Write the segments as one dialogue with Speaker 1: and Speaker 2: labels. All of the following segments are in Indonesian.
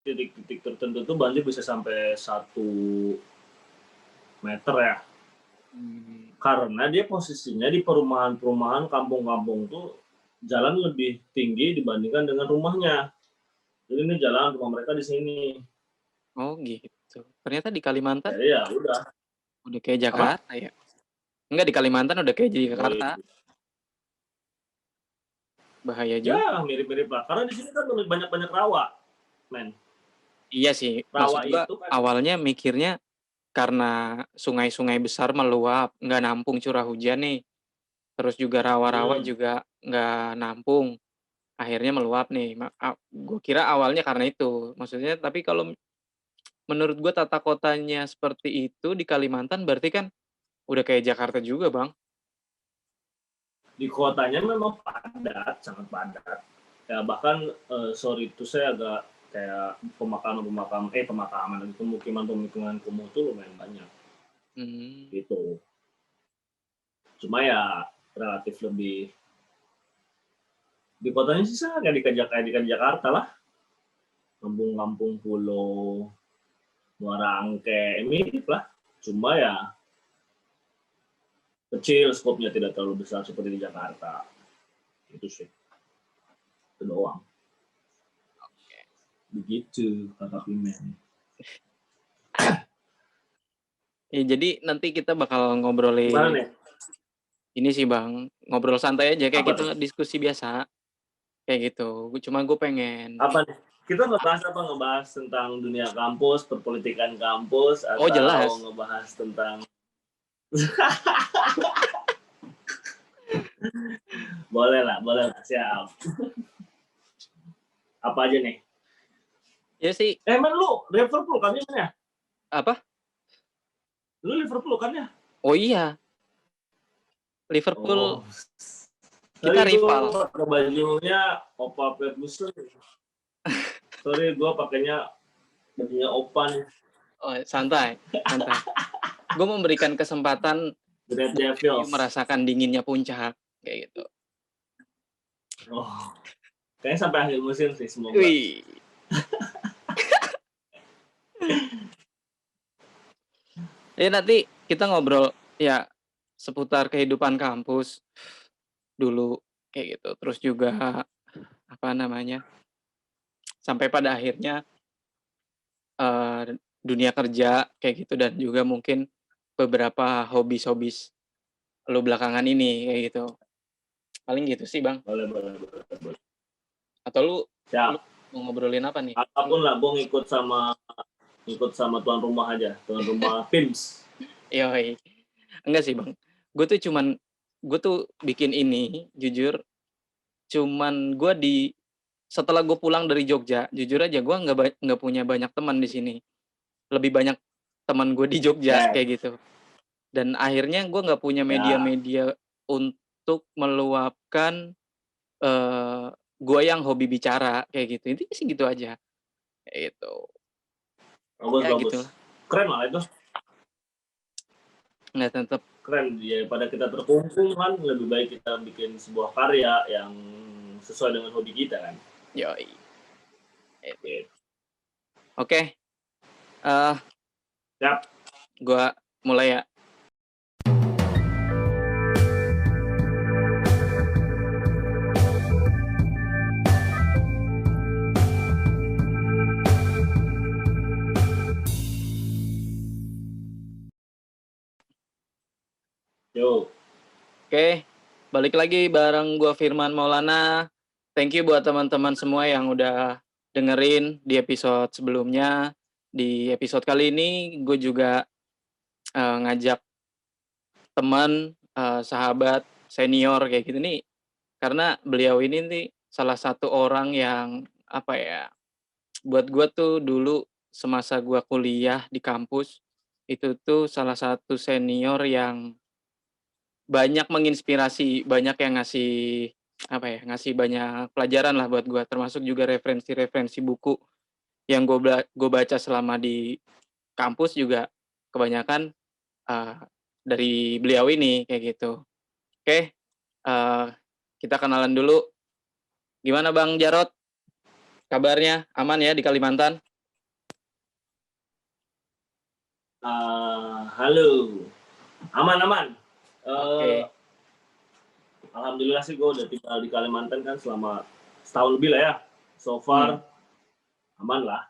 Speaker 1: titik-titik tertentu tuh banjir bisa sampai 1 meter ya. Karena dia posisinya di perumahan-perumahan, kampung-kampung tuh jalan lebih tinggi dibandingkan dengan rumahnya. Jadi ini jalan rumah mereka di sini.
Speaker 2: Oh gitu. Ternyata di Kalimantan
Speaker 1: Jadi ya udah.
Speaker 2: udah kayak
Speaker 1: Apa?
Speaker 2: Jakarta ya? Enggak, di Kalimantan udah kayak Jakarta. Bahaya juga.
Speaker 1: Ya mirip-mirip lah. Karena di sini kan banyak rawa, men.
Speaker 2: Iya sih. Maksud
Speaker 1: Rawa
Speaker 2: gua
Speaker 1: itu kan
Speaker 2: awalnya mikirnya karena sungai-sungai besar meluap, nggak nampung curah hujan nih. Terus juga rawa-rawa juga nggak nampung. Akhirnya meluap nih. Gue kira awalnya karena itu. Maksudnya tapi kalau menurut gue tata kotanya seperti itu di Kalimantan berarti kan udah kayak Jakarta juga, Bang.
Speaker 1: di kotanya memang padat, sangat padat. Ya bahkan sorry itu saya agak kayak pemakaman pemukiman kumuh tuh lumayan banyak gitu. Cuma ya relatif lebih di kotanya sih sama kayak di Jakarta lah, kampung-kampung pulau Muara Angke mirip lah, cuma ya kecil skopnya, tidak terlalu besar seperti di Jakarta. Itu sih, itu doang. Begitu Kakak Pimen.
Speaker 2: Ya, jadi nanti kita bakal ngobrolin ini sih, Bang, ngobrol santai aja kayak kita diskusi biasa. Kayak gitu. Cuma gue pengen
Speaker 1: Apa nih? Kita ngebahas apa? Ngebahas tentang dunia kampus, perpolitikan kampus,
Speaker 2: Oh,
Speaker 1: atau
Speaker 2: jelas.
Speaker 1: ngebahas tentang boleh lah, siap. Apa aja nih?
Speaker 2: Ya sih.
Speaker 1: Man, lu Liverpool kan ya?
Speaker 2: Apa?
Speaker 1: Lu Liverpool kan ya?
Speaker 2: Oh iya. Liverpool.
Speaker 1: Kita
Speaker 2: rival.
Speaker 1: Pakai bajunya Opa Ferguson. Sorry, gue pakainya bajunya Opa nih.
Speaker 2: Oh, santai. Gue memberikan kesempatan merasakan dinginnya puncak kayak gitu.
Speaker 1: Oh, kayaknya sampai akhir musim sih semoga.
Speaker 2: Wih. Nanti kita ngobrol ya seputar kehidupan kampus dulu kayak gitu. Terus juga apa namanya? Sampai pada akhirnya dunia kerja kayak gitu, dan juga mungkin beberapa hobis lu belakangan ini kayak gitu. Paling gitu sih, Bang.
Speaker 1: Boleh.
Speaker 2: Atau lu
Speaker 1: mau
Speaker 2: ngobrolin apa nih?
Speaker 1: Apapun lah, gue ngikut sama tuan rumah aja, tuan rumah Pims.
Speaker 2: Yoi. Enggak sih, Bang. Gue tuh bikin ini jujur cuman setelah gue pulang dari Jogja, jujur aja gue nggak punya banyak teman di sini. Lebih banyak teman gue di Jogja kayak gitu. Dan akhirnya gue nggak punya media-media untuk meluapkan gue yang hobi bicara kayak gitu. Intinya sih gitu aja. Kayak gitu.
Speaker 1: Bagus.
Speaker 2: Gitu.
Speaker 1: Keren lah itu.
Speaker 2: Nggak, tetap
Speaker 1: keren. Daripada kita terkungkung kan, lebih baik kita bikin sebuah karya yang sesuai dengan hobi kita kan.
Speaker 2: Yoi. Oke.
Speaker 1: Siap.
Speaker 2: Gua mulai ya.
Speaker 1: Yo.
Speaker 2: Oke, balik lagi bareng gua Firman Maulana. Thank you buat teman-teman semua yang udah dengerin di episode sebelumnya. Di episode kali ini gue juga ngajak teman, sahabat, senior kayak gitu nih. Karena beliau ini nih salah satu orang yang apa ya, buat gue tuh dulu semasa gue kuliah di kampus, itu tuh salah satu senior yang banyak menginspirasi, banyak yang ngasih banyak pelajaran lah buat gue, termasuk juga referensi buku yang gue baca selama di kampus juga kebanyakan dari beliau ini kayak gitu. Oke, kita kenalan dulu. Gimana Bang Jarot? Kabarnya aman ya di Kalimantan?
Speaker 1: Halo, aman.
Speaker 2: Oke.
Speaker 1: Alhamdulillah sih gue udah tinggal di Kalimantan kan selama setahun lebih lah ya. So far aman lah,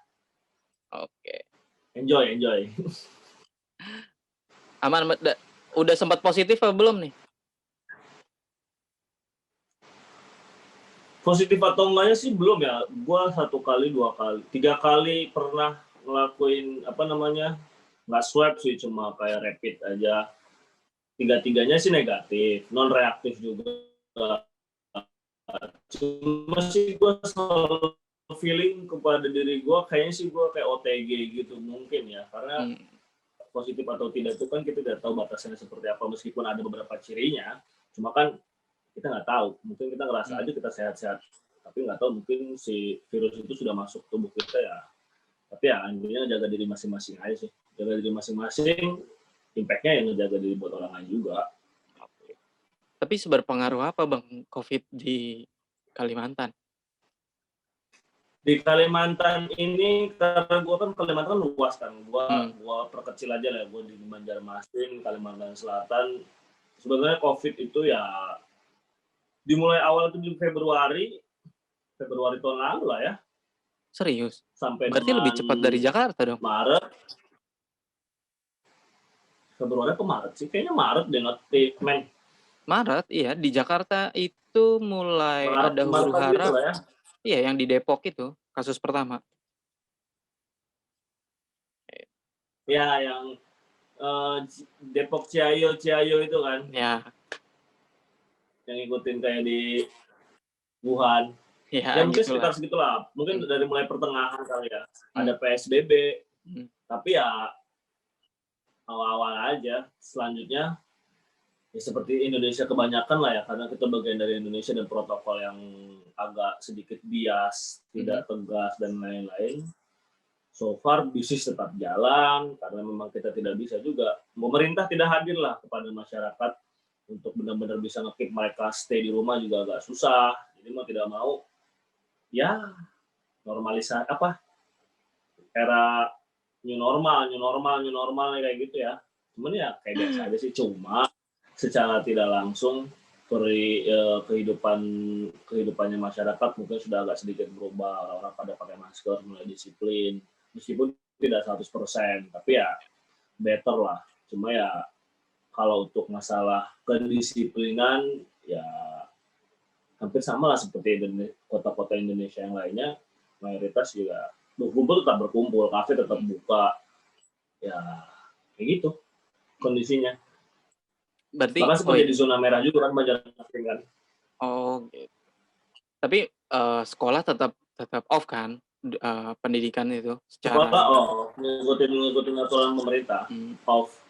Speaker 2: Oke.
Speaker 1: enjoy.
Speaker 2: Aman, udah sempat positif apa belum nih?
Speaker 1: Positif atau enggaknya sih belum ya. Gue 1 kali, 2 kali, 3 kali pernah ngelakuin nggak swab sih, cuma kayak rapid aja. 3-tiganya sih negatif, non reaktif juga. Cuma sih gue selalu feeling kepada diri gue kayaknya sih gue kayak OTG gitu mungkin ya, karena positif atau tidak itu kan kita tidak tahu batasannya seperti apa, meskipun ada beberapa cirinya, cuma kan kita nggak tahu, mungkin kita ngerasa aja kita sehat-sehat, tapi nggak tahu mungkin si virus itu sudah masuk tubuh kita ya. Tapi ya intinya jaga diri masing-masing aja sih, jaga diri masing-masing, impact-nya yang ngejaga diri buat orang lain juga.
Speaker 2: Tapi seberpengaruh apa Bang COVID di Kalimantan?
Speaker 1: Di Kalimantan ini, karena gue kan Kalimantan luas kan, gue perkecil aja lah, gue di Banjarmasin, Kalimantan Selatan. Sebenarnya COVID itu ya dimulai awal itu di Februari tahun lalu lah ya.
Speaker 2: Serius?
Speaker 1: Sampai
Speaker 2: Berarti lebih cepat dari Jakarta dong?
Speaker 1: Maret. Februari atau Maret sih? Kayaknya Maret deh, men.
Speaker 2: Maret, iya. Di Jakarta itu mulai ada huru hara.
Speaker 1: Gitu ya.
Speaker 2: Iya, yang di Depok itu, kasus pertama.
Speaker 1: Ya, yang Depok Ciayo itu kan.
Speaker 2: Ya.
Speaker 1: Yang ngikutin kayak di Wuhan.
Speaker 2: Ya
Speaker 1: mungkin
Speaker 2: gitu
Speaker 1: sekitar segitulah. Mungkin dari mulai pertengahan kali ya. Ada PSBB. Tapi ya awal-awal aja. Selanjutnya ya seperti Indonesia kebanyakan lah ya, karena kita bagian dari Indonesia dan protokol yang agak sedikit bias, tidak tegas dan lain-lain. So far bisnis tetap jalan karena memang kita tidak bisa juga. Pemerintah tidak hadir lah kepada masyarakat untuk benar-benar bisa nge-keep mereka stay di rumah juga agak susah. Jadi mau tidak mau ya normalisasi era new normal kayak gitu ya. Cuman ya kayak biasa aja sih, cuma secara tidak langsung kehidupannya masyarakat mungkin sudah agak sedikit berubah. Orang-orang pada pakai masker, mulai disiplin, meskipun tidak 100%, tapi ya better lah. Cuma ya kalau untuk masalah kedisiplinan ya hampir sama lah seperti kota-kota Indonesia yang lainnya. Mayoritas juga berkumpul, kafe tetap buka, ya kayak gitu kondisinya.
Speaker 2: Berarti
Speaker 1: bahkan seperti di zona merah juga kan, Banjarmasin kan.
Speaker 2: Oh gitu. Tapi sekolah tetap off kan, pendidikan itu secara
Speaker 1: sekolah off, ngikutin aturan pemerintah. Off.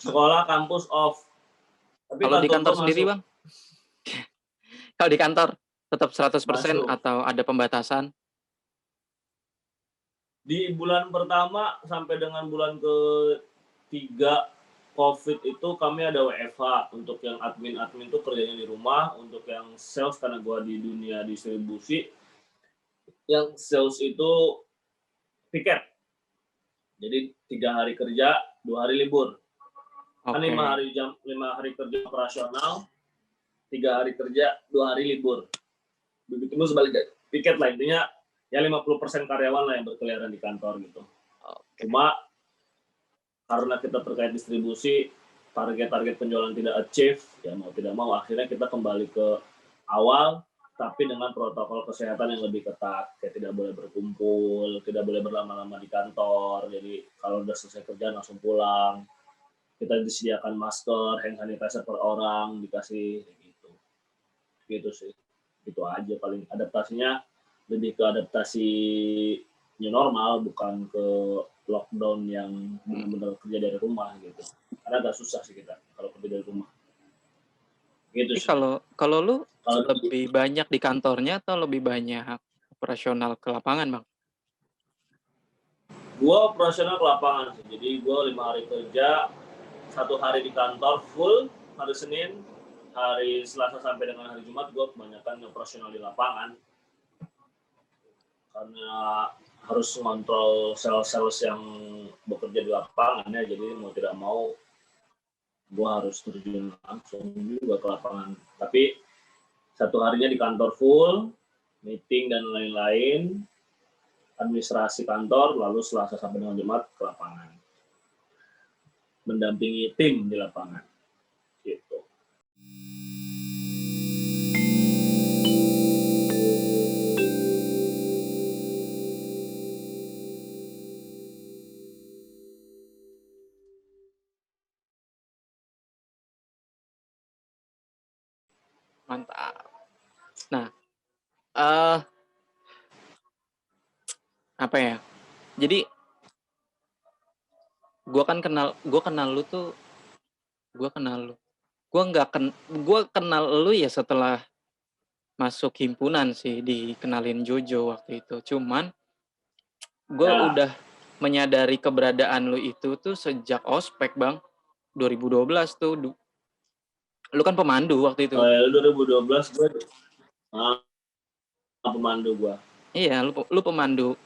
Speaker 1: Sekolah, kampus off. Tapi
Speaker 2: kalau di kantor sendiri
Speaker 1: masuk.
Speaker 2: Bang? Kalau di kantor tetap 100%
Speaker 1: masuk.
Speaker 2: atau ada pembatasan?
Speaker 1: Di bulan pertama sampai dengan bulan ke-3 COVID itu kami ada WFH. Untuk yang admin itu kerjanya di rumah. Untuk yang sales, karena gue di dunia distribusi, yang sales itu piket. Jadi 3 hari kerja, 2 hari libur. Kan 5 hari kerja operasional, 3 hari kerja, 2 hari libur. Begitu sebaliknya, piket lah intinya. Ya 50% karyawan lah yang berkeliaran di kantor gitu. Cuma karena kita terkait distribusi, target penjualan tidak achieve, ya mau tidak mau akhirnya kita kembali ke awal, tapi dengan protokol kesehatan yang lebih ketat. Kayak tidak boleh berkumpul, tidak boleh berlama-lama di kantor, jadi kalau udah selesai kerja langsung pulang. Kita disediakan masker, hand sanitizer per orang, dikasih gitu sih. Itu aja paling adaptasinya, lebih ke adaptasi new normal, bukan ke lockdown yang benar-benar kerja dari rumah gitu. Karena agak susah sih kita kalau kerja dari rumah. Gitu sih.
Speaker 2: Kalau lu lebih banyak di kantornya atau lebih banyak operasional ke lapangan, Bang?
Speaker 1: Gua operasional ke lapangan sih. Jadi gua 5 hari kerja, 1 hari di kantor full, hari Senin, hari Selasa sampai dengan hari Jumat gua kebanyakan operasional di lapangan. Karena harus mengontrol sales yang bekerja di lapangan ya, jadi mau tidak mau gue harus terjun langsung juga ke lapangan. Tapi satu harinya di kantor full, meeting dan lain-lain, administrasi kantor, lalu Selasa sampai dengan Jumat ke lapangan, mendampingi tim di lapangan gitu.
Speaker 2: Mantap. Nah, apa ya? Jadi gue kenal lu tuh, gue kenal lu ya setelah masuk himpunan sih, dikenalin Jojo waktu itu. Cuman gue
Speaker 1: Ya,
Speaker 2: udah menyadari keberadaan lu itu tuh sejak ospek, Bang. 2012 tuh. Lu kan pemandu waktu itu.
Speaker 1: 2012 gue pemandu gue.
Speaker 2: Iya, lu pemandu.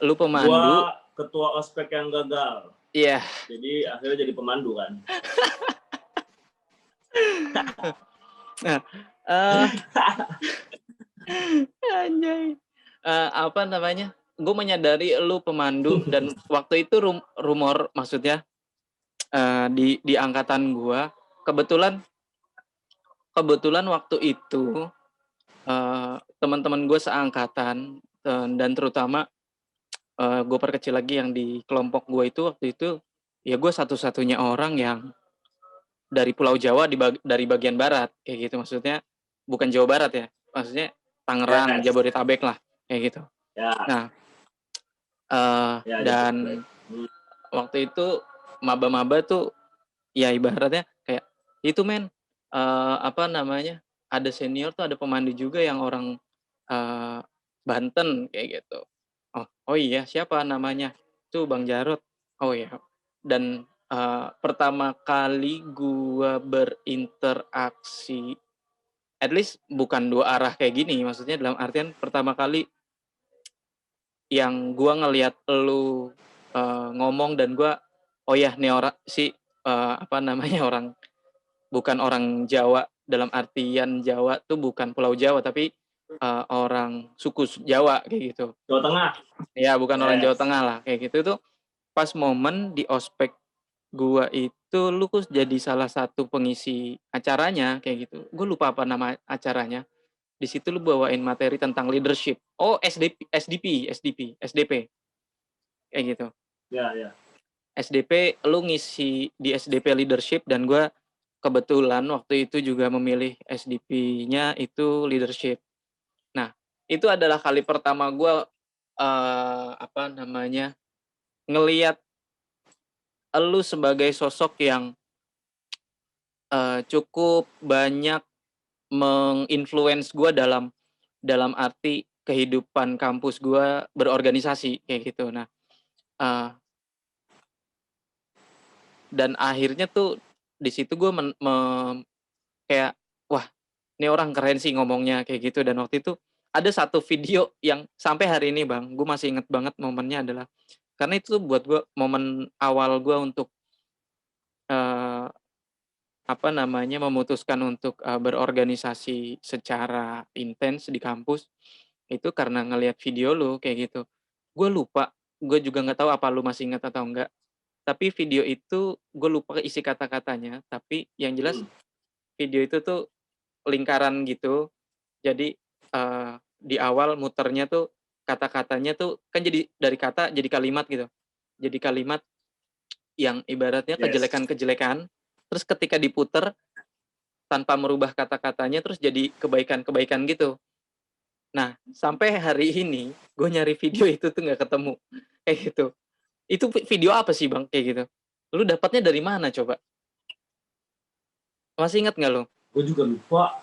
Speaker 2: Lu
Speaker 1: Gue
Speaker 2: pemandu.
Speaker 1: ketua ospek yang gagal.
Speaker 2: Iya.
Speaker 1: Jadi akhirnya jadi pemandu kan.
Speaker 2: Nah, anjay. Apa namanya? Gue menyadari lu pemandu dan waktu itu rumor maksudnya di angkatan gue kebetulan waktu itu teman-teman gue seangkatan dan terutama gue perkecil lagi yang di kelompok gue itu waktu itu ya gue satu-satunya orang yang dari Pulau Jawa dari bagian barat kayak gitu, maksudnya bukan Jawa Barat ya, maksudnya Tangerang,
Speaker 1: Yes.
Speaker 2: Jabodetabek lah kayak gitu.
Speaker 1: Ya.
Speaker 2: Nah dan waktu itu maba-maba tuh ya ibaratnya kayak itu men apa namanya, ada senior tuh ada pemandu juga yang orang Banten kayak gitu. Oh iya, siapa namanya? Tuh Bang Jarot. Oh iya. Dan pertama kali gua berinteraksi, at least bukan dua arah kayak gini, maksudnya dalam artian pertama kali yang gua ngelihat lu ngomong dan gua oh ya nih orang si apa namanya orang bukan orang Jawa dalam artian Jawa tuh bukan Pulau Jawa tapi orang suku Jawa kayak gitu.
Speaker 1: Jawa Tengah.
Speaker 2: Ya bukan orang Jawa
Speaker 1: Yes.
Speaker 2: Tengah lah kayak gitu tuh pas momen di ospek gua itu lu kok jadi salah satu pengisi acaranya kayak gitu. Gue lupa apa nama acaranya. Di situ lu bawain materi tentang leadership. Oh SDP kayak gitu.
Speaker 1: Ya.
Speaker 2: SDP lu ngisi di SDP leadership dan gue kebetulan waktu itu juga memilih SDP-nya itu leadership. Nah, itu adalah kali pertama gue apa namanya ngelihat lu sebagai sosok yang cukup banyak menginfluence gue dalam arti kehidupan kampus gue berorganisasi kayak gitu. Nah, dan akhirnya tuh di situ gue kayak wah ini orang keren sih ngomongnya kayak gitu. Dan waktu itu ada satu video yang sampai hari ini Bang, gue masih inget banget momennya adalah karena itu buat gue momen awal gue untuk apa namanya memutuskan untuk berorganisasi secara intens di kampus itu karena ngelihat video lu kayak gitu. Gue lupa, gue juga nggak tahu apa lu masih ingat atau enggak. Tapi video itu gue lupa isi kata-katanya. Tapi yang jelas video itu tuh lingkaran gitu. Jadi di awal muternya tuh kata-katanya tuh kan jadi dari kata jadi kalimat gitu. Jadi kalimat yang ibaratnya kejelekan-kejelekan. Terus ketika diputer tanpa merubah kata-katanya terus jadi kebaikan-kebaikan gitu. Nah, sampai hari ini gue nyari video itu tuh nggak ketemu kayak gitu. Itu video apa sih Bang kayak gitu? Lu dapatnya dari mana coba? Masih ingat nggak lu?
Speaker 1: Gue juga lupa.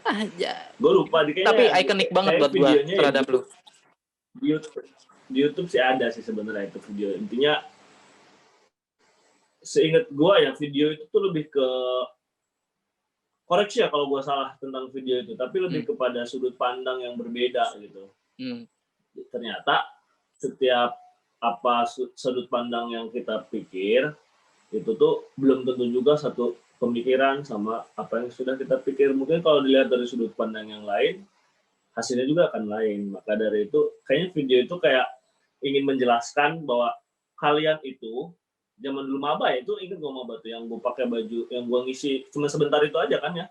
Speaker 2: Aja.
Speaker 1: Gue lupa
Speaker 2: Tapi ikonik banget buat gue terhadap lu.
Speaker 1: Di YouTube sih ada sih sebenarnya itu video. Intinya seingat gue ya video itu tuh lebih ke koreksi ya kalau gue salah tentang video itu, tapi lebih kepada sudut pandang yang berbeda gitu. Ternyata setiap apa sudut pandang yang kita pikir itu tuh belum tentu juga satu pemikiran sama apa yang sudah kita pikir. Mungkin kalau dilihat dari sudut pandang yang lain, hasilnya juga akan lain. Maka dari itu, kayaknya video itu kayak ingin menjelaskan bahwa kalian itu zaman dulu maba ya, itu ingat gue maba tuh yang gue pakai baju yang gue ngisi cuma sebentar itu aja kan ya.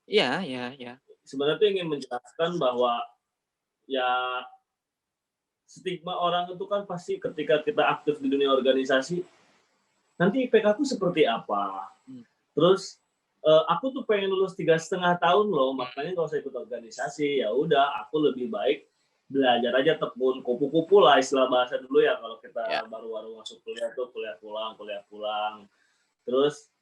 Speaker 2: Iya, iya, iya.
Speaker 1: Sebenarnya tuh ingin menjelaskan bahwa ya stigma orang itu kan pasti ketika kita aktif di dunia organisasi, nanti IPK aku seperti apa? Terus aku tuh pengen lulus 3,5 tahun loh, makanya nggak usah ikut organisasi. Ya udah, aku lebih baik belajar aja tekun kupu-kupu lah istilah bahasa dulu ya kalau
Speaker 2: Ya.
Speaker 1: kita baru-baru masuk kuliah tuh kuliah pulang. Terus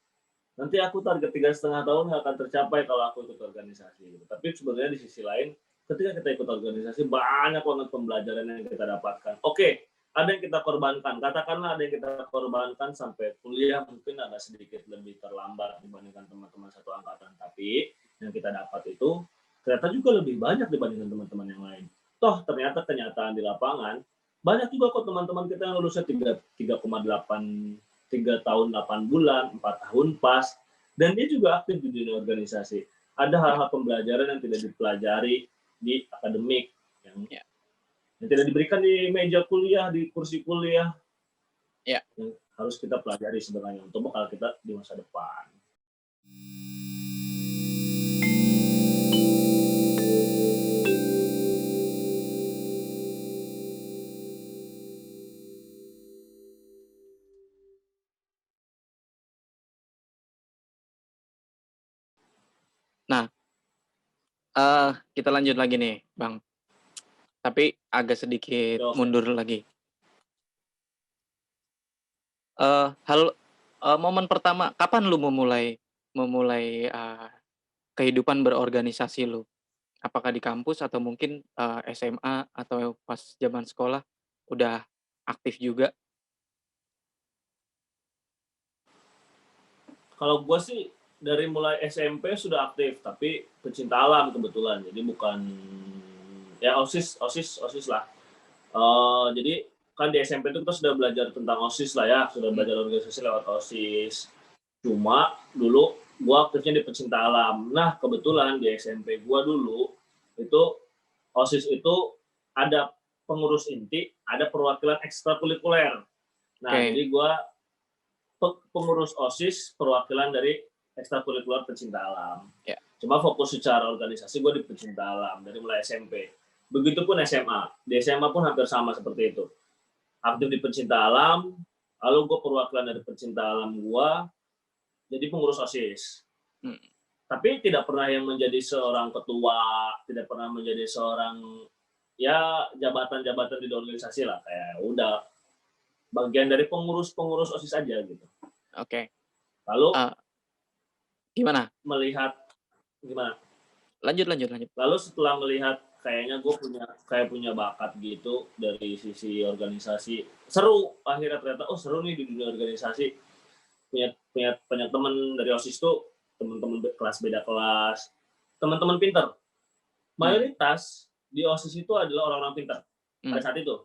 Speaker 1: nanti aku target 3,5 tahun nggak akan tercapai kalau aku ikut organisasi. Gitu. Tapi sebenarnya di sisi lain, ketika kita ikut organisasi banyak banget pembelajaran yang kita dapatkan. Oke, ada yang kita korbankan. Katakanlah ada yang kita korbankan sampai kuliah mungkin agak sedikit lebih terlambat dibandingkan teman-teman satu angkatan. Tapi yang kita dapat itu ternyata juga lebih banyak dibandingkan teman-teman yang lain. Toh ternyata kenyataan di lapangan banyak juga kok teman-teman kita yang lulusnya 3,8 3 tahun 8 bulan, 4 tahun pas, dan dia juga aktif di dunia organisasi. Ada hal-hal pembelajaran yang tidak dipelajari di akademik,
Speaker 2: Ya.
Speaker 1: yang tidak diberikan di meja kuliah, di kursi kuliah,
Speaker 2: Ya.
Speaker 1: yang harus kita pelajari sebenarnya untuk bekal kita di masa depan.
Speaker 2: Nah, kita lanjut lagi nih, Bang. Tapi agak sedikit
Speaker 1: Oke.
Speaker 2: mundur lagi. Momen pertama, kapan lu memulai kehidupan berorganisasi lu? Apakah di kampus atau mungkin SMA atau pas zaman sekolah udah aktif juga?
Speaker 1: Kalau gue sih dari mulai SMP sudah aktif, tapi pecinta alam kebetulan, jadi bukan ya osis lah. Jadi kan di SMP itu kita sudah belajar tentang OSIS lah ya, sudah belajar organisasi lewat OSIS. Cuma dulu gua aktifnya di pecinta alam. Nah, kebetulan di SMP gua dulu itu OSIS itu ada pengurus inti, ada perwakilan ekstrakurikuler. Nah,
Speaker 2: Oke.
Speaker 1: jadi gua pengurus OSIS perwakilan dari ekstrakurikuler pecinta alam.
Speaker 2: Ya.
Speaker 1: Cuma fokus secara organisasi gue di pecinta alam dari mulai SMP. Begitupun SMA. Di SMA pun hampir sama seperti itu. Aktif di pecinta alam, lalu gue perwakilan dari pecinta alam gue jadi pengurus OSIS. Tapi tidak pernah yang menjadi seorang ketua, tidak pernah menjadi seorang ya jabatan-jabatan di organisasi lah, kayak udah bagian dari pengurus OSIS aja gitu.
Speaker 2: Oke.
Speaker 1: Lalu
Speaker 2: gimana?
Speaker 1: Melihat gimana?
Speaker 2: Lanjut.
Speaker 1: Lalu setelah melihat kayaknya gue punya bakat gitu dari sisi organisasi, seru akhirnya ternyata seru nih di dunia organisasi, punya teman dari OSIS tuh teman-teman kelas beda kelas, teman-teman pintar. Mayoritas di OSIS itu adalah orang-orang pintar pada saat itu.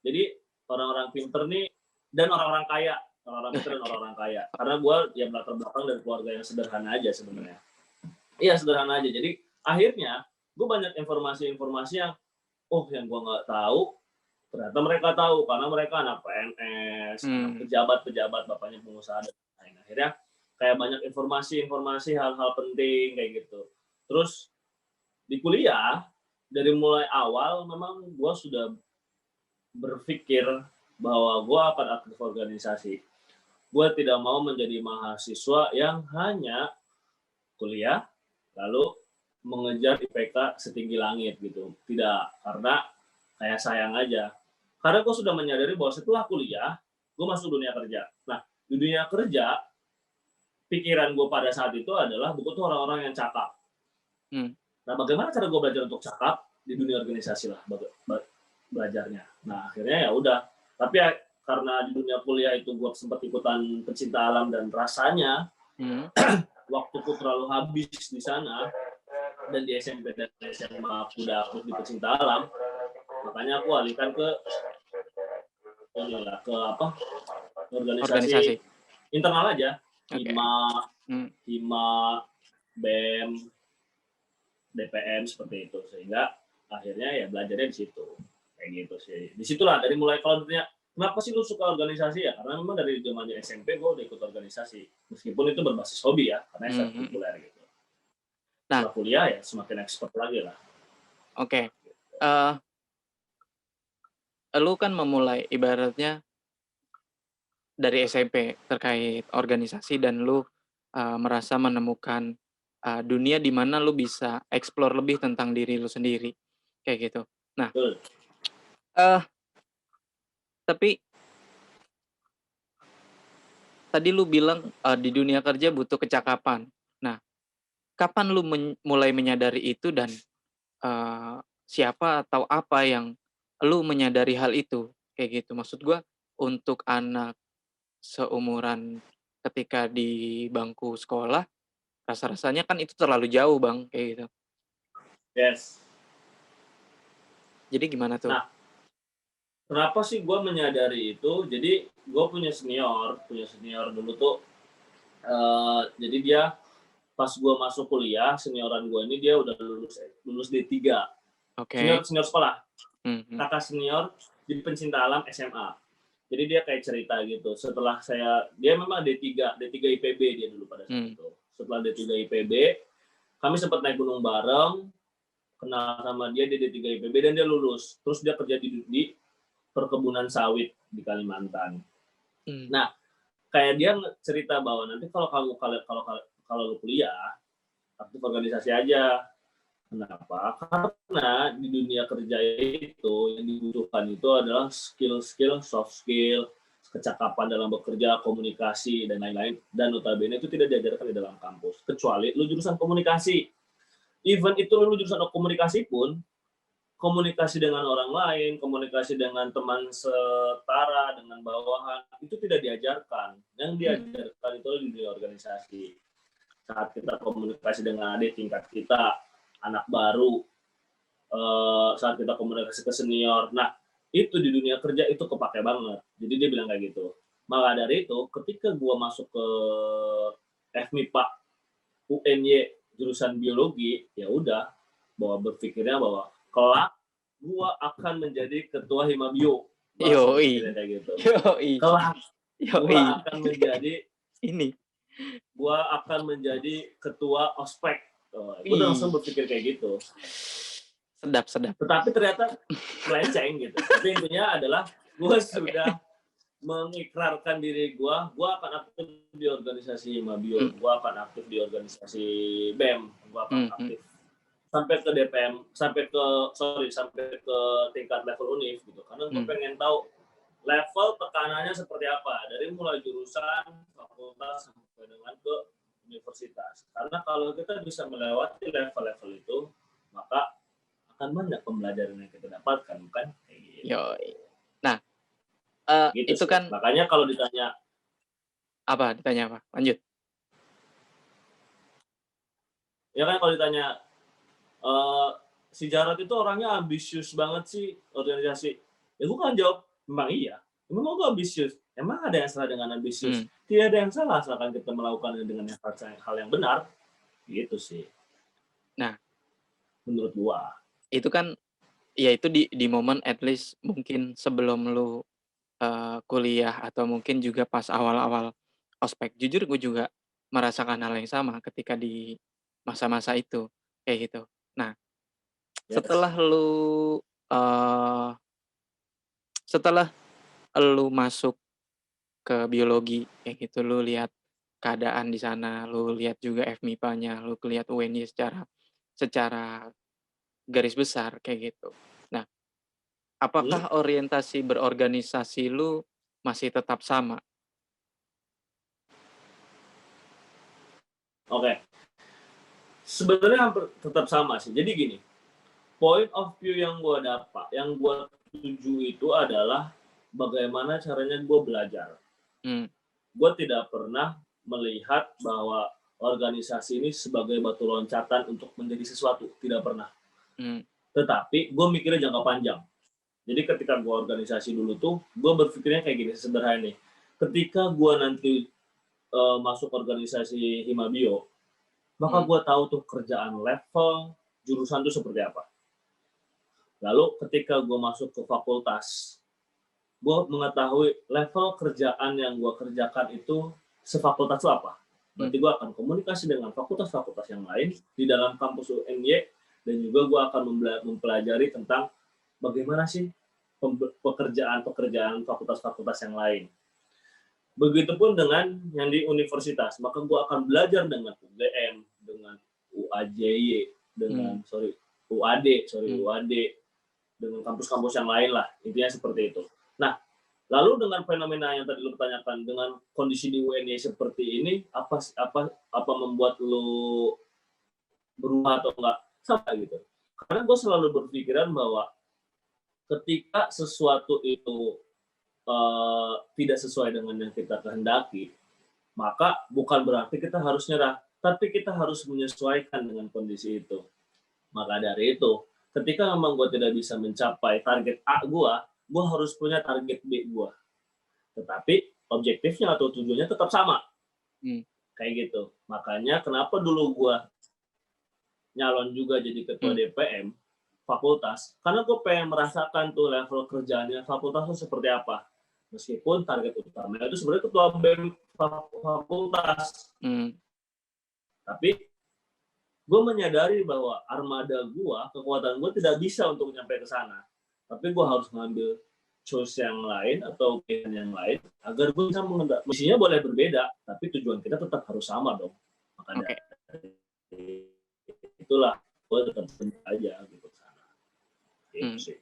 Speaker 1: Jadi orang-orang pintar nih dan orang-orang kaya, orang-orang pintar dan orang-orang kaya. Karena gue ya latar belakang dari keluarga yang sederhana aja sebenarnya. Iya sederhana aja. Jadi akhirnya gue banyak informasi-informasi yang yang gue nggak tahu, ternyata mereka tahu karena mereka anak PNS, anak pejabat, bapaknya pengusaha dan lain. Akhirnya kayak banyak informasi hal-hal penting kayak gitu. Terus di kuliah dari mulai awal memang gue sudah berpikir bahwa gue akan aktif organisasi. Gue tidak mau menjadi mahasiswa yang hanya kuliah lalu mengejar IPK setinggi langit gitu. Tidak, karena kayak sayang aja. Karena gue sudah menyadari bahwa setelah kuliah, gue masuk dunia kerja. Nah, di dunia kerja, pikiran gue pada saat itu adalah butuh orang-orang yang cakap. Nah, bagaimana cara gue belajar untuk cakap? Di dunia organisasi lah belajarnya. Nah, akhirnya ya udah. Tapi ya, karena di dunia kuliah itu gue sempat ikutan pecinta alam dan rasanya waktuku terlalu habis di sana, dan di SMP dan SMA aku udah aktif di pecinta alam, makanya aku alihkan ke inilah ke apa? Organisasi
Speaker 2: Organisasi.
Speaker 1: internal aja.
Speaker 2: Oke.
Speaker 1: Hima, BEM, DPM seperti itu, sehingga akhirnya ya belajarnya di situ kayak gitu sih. Disitulah dari mulai kalau ditanya kenapa sih lu suka organisasi ya, karena memang dari zamannya SMP gue udah ikut organisasi meskipun itu berbasis hobi ya karena ekstrakurikuler gitu.
Speaker 2: Nah,
Speaker 1: setelah kuliah ya semakin expert lagi lah.
Speaker 2: Oke. Lu kan memulai ibaratnya dari SMP terkait organisasi dan lu merasa menemukan dunia di mana lu bisa explore lebih tentang diri lu sendiri kayak gitu. Nah,
Speaker 1: Betul.
Speaker 2: tapi tadi lu bilang di dunia kerja butuh kecakapan. Nah, kapan lu mulai menyadari itu dan siapa atau apa yang lu menyadari hal itu kayak gitu? Maksud gua untuk anak seumuran ketika di bangku sekolah, rasa-rasanya kan itu terlalu jauh, Bang, kayak gitu.
Speaker 1: Yes.
Speaker 2: Jadi gimana tuh?
Speaker 1: Nah, kenapa sih gue menyadari itu? Jadi gue punya senior dulu tuh. Jadi dia pas gue masuk kuliah, senioran gue ini dia udah lulus D3.
Speaker 2: Oke.
Speaker 1: Senior sekolah.
Speaker 2: Mhm.
Speaker 1: Kakak senior di pencinta alam SMA. Jadi dia kayak cerita gitu. Setelah dia memang D3 IPB dia dulu pada saat itu. Setelah D3 IPB, kami sempat naik gunung bareng, kenal sama dia D3 IPB dan dia lulus. Terus dia kerja di perkebunan sawit di Kalimantan. Nah, kayak dia cerita bahwa nanti kalau lu kuliah, aktif organisasi aja. Kenapa? Karena di dunia kerja itu yang dibutuhkan itu adalah skill, soft skill, kecakapan dalam bekerja, komunikasi dan lain-lain. Dan notabene itu tidak diajarkan di dalam kampus. Kecuali lu jurusan komunikasi. Even itu lu jurusan komunikasi pun, komunikasi dengan orang lain, komunikasi dengan teman setara, dengan bawahan, itu tidak diajarkan. Yang diajarkan itu di dunia organisasi. Saat kita komunikasi dengan adik tingkat kita, anak baru, saat kita komunikasi ke senior. Nah, itu di dunia kerja itu kepake banget. Jadi dia bilang kayak gitu. Maka dari itu, ketika gue masuk ke FMIPA UNY jurusan biologi, ya udah, berpikirnya bahwa kelak gue akan menjadi ketua Himabio.
Speaker 2: Yoi.
Speaker 1: Kayak gitu.
Speaker 2: Kelak
Speaker 1: gue akan menjadi
Speaker 2: ini.
Speaker 1: Gue akan menjadi ketua ospek. Gue udah langsung berpikir kayak gitu.
Speaker 2: Sedap.
Speaker 1: Tetapi ternyata melenceng gitu. Tapi intinya adalah gue sudah mengikrarkan diri gue akan aktif di organisasi Mabio, gue akan aktif di organisasi BEM, gue akan aktif sampai ke DPM, sampai ke tingkat level univ gitu. Karena gue pengen tahu level tekanannya seperti apa dari mulai jurusan, fakultas sampai dengan ke universitas. Karena kalau kita bisa melewati level-level itu, maka akan banyak pembelajaran yang kita dapatkan, bukan?
Speaker 2: Gitu. Nah, gitu itu sih. Kan
Speaker 1: makanya kalau ditanya
Speaker 2: apa? Lanjut.
Speaker 1: Ya kan kalau ditanya si Jarod itu orangnya ambisius banget sih organisasi. Ya gue kan jawab, memang iya. Memang gue ambisius. Emang ada yang salah dengan ambisius? Tidak ada yang salah asalkan kita melakukannya dengan hal yang benar. Gitu sih.
Speaker 2: Nah,
Speaker 1: menurut gua.
Speaker 2: Itu kan, ya itu di momen at least mungkin sebelum lu kuliah atau mungkin juga pas awal-awal ospek. Jujur gue juga merasakan hal yang sama ketika di masa-masa itu, kayak gitu. Nah, setelah lu masuk ke biologi kayak gitu, lu lihat keadaan di sana, lu lihat juga FMIPA-nya, lu lihat UNY secara garis besar kayak gitu. Nah, apakah orientasi berorganisasi lu masih tetap sama?
Speaker 1: Oke. Sebenarnya hampir tetap sama sih. Jadi gini, point of view yang gue dapat, yang gue tuju itu adalah bagaimana caranya gue belajar. Gue tidak pernah melihat bahwa organisasi ini sebagai batu loncatan untuk menjadi sesuatu, tidak pernah. Tetapi gue mikirnya jangka panjang. Jadi ketika gue organisasi dulu tuh, gue berpikirnya kayak gini, sederhana nih. Ketika gue nanti masuk organisasi Himabio, maka gue tahu tuh kerjaan level, jurusan tuh seperti apa. Lalu ketika gue masuk ke fakultas, gue mengetahui level kerjaan yang gue kerjakan itu sefakultas itu apa. Berarti gue akan komunikasi dengan fakultas-fakultas yang lain di dalam kampus UNY, dan juga gue akan mempelajari tentang bagaimana sih pekerjaan fakultas-fakultas yang lain. Begitupun dengan yang di universitas, maka gue akan belajar dengan UGM, dengan UAJY, dengan UAD, dengan kampus-kampus yang lain lah, intinya seperti itu. Nah, lalu dengan fenomena yang tadi lu pertanyakan, dengan kondisi di UNY seperti ini, apa membuat lu berubah atau enggak? Sama gitu. Karena gue selalu berpikiran bahwa ketika sesuatu itu tidak sesuai dengan yang kita kehendaki, maka bukan berarti kita harus nyerah, tapi kita harus menyesuaikan dengan kondisi itu. Maka dari itu, ketika memang gue tidak bisa mencapai target A gue harus punya target B gue. Tetapi objektifnya atau tujuannya tetap sama. Kayak gitu. Makanya kenapa dulu gue nyalon juga jadi ketua DPM fakultas, karena gue pengen merasakan tuh level kerjaannya fakultas itu seperti apa. Meskipun target utamanya itu sebenarnya ketua BEM fakultas. Tapi gue menyadari bahwa armada gue, kekuatan gue tidak bisa untuk nyampe ke sana. Tapi gue harus ngambil choice yang lain atau pilihan yang lain agar gue bisa mengendalikan. Misinya boleh berbeda, tapi tujuan kita tetap harus sama dong. Makanya itulah gue tetap aja gitu sana. Gitu sih.